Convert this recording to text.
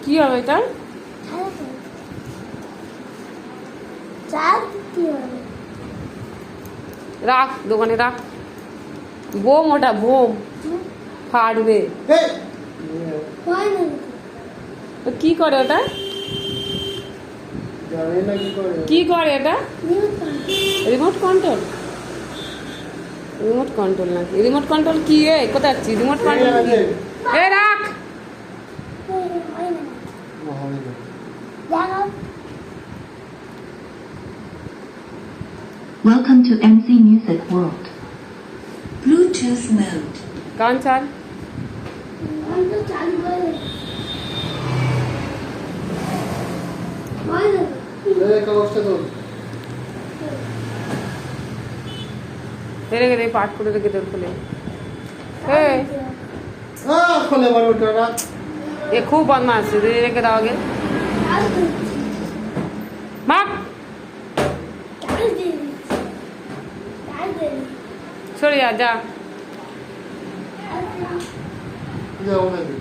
কি হবে এটা? রাখ দোকানে রাখ। বোম, ওটা বোম ফাটবে। তো কি করে ওটা? কি করে এটা? Remote control. রিমোট কন্ট্রোল নাকি? রিমোট কন্ট্রোল কি? কোথায় যাচ্ছি? রিমোট কন্ট্রোল কি? রাখ। Welcome to MC Music World. Bluetooth mode. গান চাল। রেখে দে, পাঠ করে রেখে দে খুলে। এ খুব বদমাশ, রেখে দাও আগে। ভাগ, সরে যা।